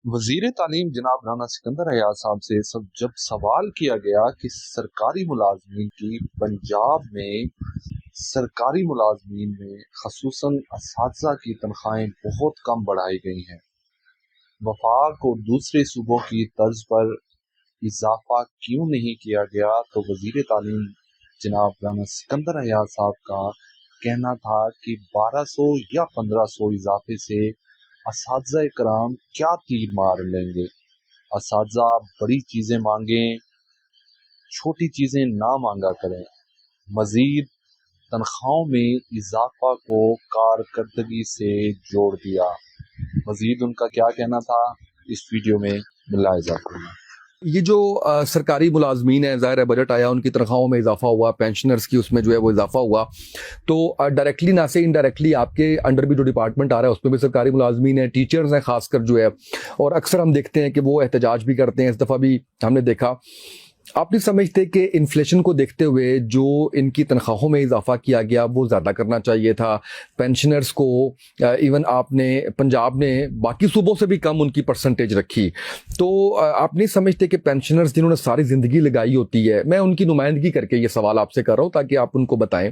वजीर तालीम जनाब राना सिकंदर हयात साहब से जब सवाल किया गया कि सरकारी मुलाजमीन की पंजाब में सरकारी मुलाजमीन में खसूसन असातिज़ा की तनख्वाहें बहुत कम बढ़ाई गई हैं, वफाक और दूसरे सूबों की तर्ज पर इजाफा क्यों नहीं किया गया, तो वजीर तालीम जनाब राना सिकंदर हयात साहब का कहना था कि 1200 या 1500 इजाफे से असातिज़ा कराम क्या तीर मार लेंगे। असातिज़ा बड़ी चीजें मांगें, छोटी चीजें ना मांगा करें। मजीद तनख्वाहों में इजाफा को कारकर्दगी से जोड़ दिया। मजीद उनका क्या कहना था, इस वीडियो में मुलाहिजा करें। ये जो सरकारी मुलाजमीन है, ज़ाहिर है बजट आया, उनकी तनख्वाहों में इजाफा हुआ, पेंशनर्स की उसमें जो है वो इजाफा हुआ, तो डायरेक्टली ना से इनडायरेक्टली आपके अंडर भी जो डिपार्टमेंट आ रहा है उसमें भी सरकारी मुलाजमीन है, टीचर्स हैं खासकर जो है, और अक्सर हम देखते हैं कि वो एहतजाज भी करते हैं। इस दफ़ा भी हमने देखा। आप नहीं समझते कि इन्फ्लेशन को देखते हुए जो इनकी तनख्वाहों में इजाफा किया गया वो ज़्यादा करना चाहिए था? पेंशनर्स को इवन आपने पंजाब ने बाकी सूबों से भी कम उनकी परसेंटेज रखी, तो आप नहीं समझते कि पेंशनर्स जिन्होंने सारी ज़िंदगी लगाई होती है, मैं उनकी नुमाइंदगी करके ये सवाल आपसे कर रहा हूँ ताकि आप उनको बताएं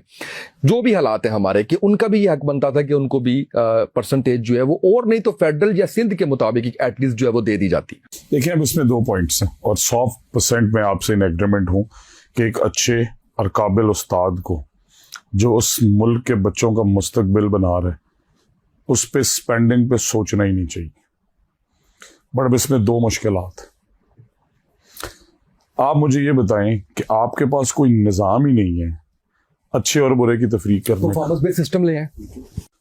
जो भी हालात है हमारे, कि उनका भी ये हक बनता था कि उनको भी परसेंटेज जो है वो, और नहीं तो फेडरल या सिंध के मुताबिक एटलीस्ट जो है वो दे दी जाती। देखिए, अब इसमें 2 पॉइंट्स हैं और 100% में आपसे इन एग्रीमेंट हूं कि एक अच्छे और काबिल उस्ताद को जो उस मुल्क के बच्चों का मुस्तकबिल बना रहे, उस पे स्पेंडिंग पे सोचना ही नहीं चाहिए। बट अब इसमें 2 मुश्किलात। आप मुझे ये बताएं कि आपके पास कोई निज़ाम ही नहीं है अच्छे और बुरे की तफरीक करने का। परफॉर्मेंस बेस्ड सिस्टम ले आए।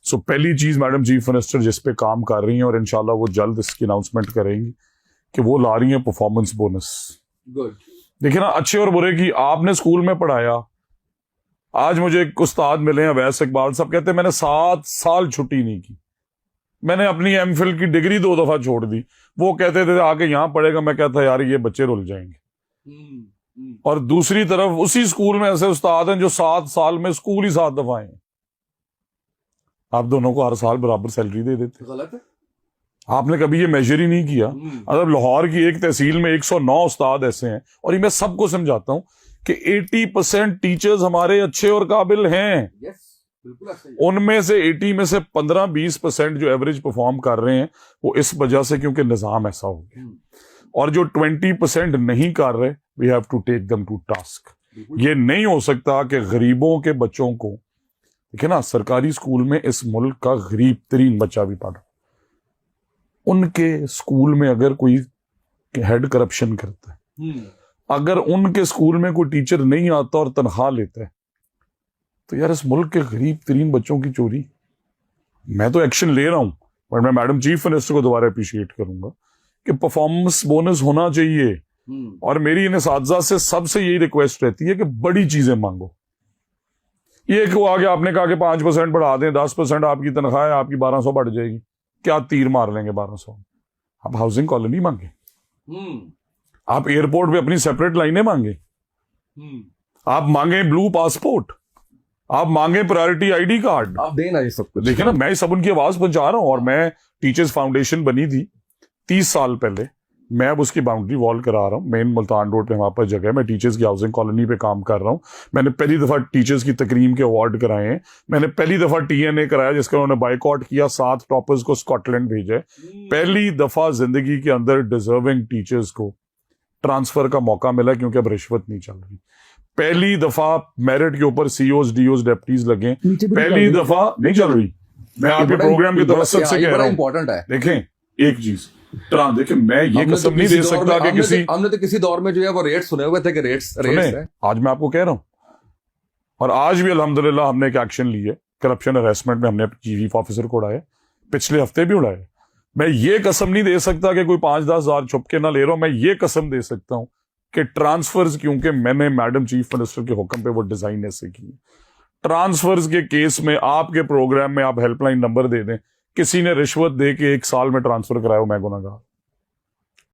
सो पहली चीज मैडम चीफ मिनिस्टर जिस पे काम कर रही हैं और इंशाल्लाह वो जल्द इसकी अनाउंसमेंट करेंगी कि वो ला रही हैं परफॉर्मेंस बोनस। गुड। देखिए ना, अच्छे और बुरे की आपने स्कूल में पढ़ाया। आज मुझे एक उस्ताद मिले हैं अवैस इकबाल साहब, कहते हैं मैंने 7 साल छुट्टी नहीं की, मैंने अपनी एमफिल की डिग्री 2 दफा छोड़ दी। वो कहते थे आके यहां पढ़ेगा, मैं कहता यार ये बच्चे रुल जाएंगे। और दूसरी तरफ उसी स्कूल में ऐसे उस्ताद हैं जो 7 साल में स्कूल ही 7 दफा आए। आप दोनों को हर साल बराबर सैलरी दे देते। गलत है। आपने कभी ये मेजर ही नहीं किया। मतलब लाहौर की एक तहसील में 109 उस्ताद ऐसे हैं, और ये मैं सबको समझाता हूं कि 80% टीचर्स हमारे अच्छे और काबिल हैं। उनमें से 80 में से 15-20% जो एवरेज परफॉर्म कर रहे हैं वो इस वजह से क्योंकि निजाम ऐसा हो गया, और जो 20% नहीं कर रहे, we have to take them to task. ये नहीं हो सकता कि गरीबों के बच्चों को, देखिए ना, सरकारी स्कूल में इस मुल्क का गरीब तरीन बच्चा भी पढ़, उनके स्कूल में अगर कोई हेड करप्शन करता है, अगर उनके स्कूल में कोई टीचर नहीं आता और तनख्वाह लेता है, तो यार इस मुल्क के गरीब तरीन बच्चों की चोरी। मैं तो एक्शन ले रहा हूं, पर मैं मैडम चीफ मिनिस्टर को दोबारा अप्रिशिएट करूंगा कि परफॉर्मेंस बोनस होना चाहिए। और मेरी इन असातिज़ा से सबसे यही रिक्वेस्ट रहती है कि बड़ी चीजें मांगो। ये को आगे आपने कहा कि 5% बढ़ा दें, 10% आपकी तनख्वाह है, आपकी 1200 बढ़ जाएगी, क्या तीर मार लेंगे 1200? आप हाउसिंग कॉलोनी मांगे, आप एयरपोर्ट पे अपनी सेपरेट लाइनें मांगे, आप मांगे ब्लू पासपोर्ट, आप मांगे प्रायोरिटी आईडी कार्ड, आप देना ये सब कुछ। देखिए ना, मैं सब उनकी आवाज पहुंचा रहा हूं। और मैं टीचर्स फाउंडेशन बनी थी 30 साल पहले, मैं अब उसकी बाउंड्री वॉल करा रहा हूँ। मेन मुल्तान रोड पे वहां पर जगह है, मैं टीचर्स की हाउसिंग कॉलोनी पे काम कर रहा हूँ। मैंने पहली दफा टीचर्स की तकरीम के अवार्ड कराए हैं। मैंने पहली दफा TNA कराया जिसका उन्होंने बाइकआउट किया, 7 टॉपर्स को स्कॉटलैंड भेजा। पहली दफा जिंदगी के अंदर डिजर्विंग टीचर्स को ट्रांसफर का मौका मिला क्योंकि अब रिश्वत नहीं चल रही। पहली दफा मेरिट के ऊपर COs DOs डेप्टीज लगे, पहली दफा नहीं चल रही। मैं आपके प्रोग्राम की तवज्जो से कह रहा हूँ, देखें एक चीज, देखिए मैं ये कसम नहीं दे सकता कि किसी, हमने तो किसी दौर में जो है वो रेट्स सुने हुए थे कि रेट्स है। आज मैं आपको कह रहा हूं, और आज भी अल्हम्दुलिल्लाह हमने एक एक्शन लिया, करप्शन हरासमेंट में हमने चीफ ऑफिसर को उड़ाया, पिछले हफ्ते भी उड़ाया। मैं ये कसम नहीं दे सकता कि कोई 5-10 हजार छुप के ना ले रहा हूं। मैं ये कसम दे सकता हूं कि ट्रांसफर्स, क्योंकि मैंने मैडम चीफ मिनिस्टर के हुक्म पे वो डिजाइन ऐसे की, ट्रांसफर्स के केस में आपके प्रोग्राम में आप हेल्पलाइन नंबर दे दें, किसी ने रिश्वत दे के 1 साल में ट्रांसफर कराया, मैं गुनहगार।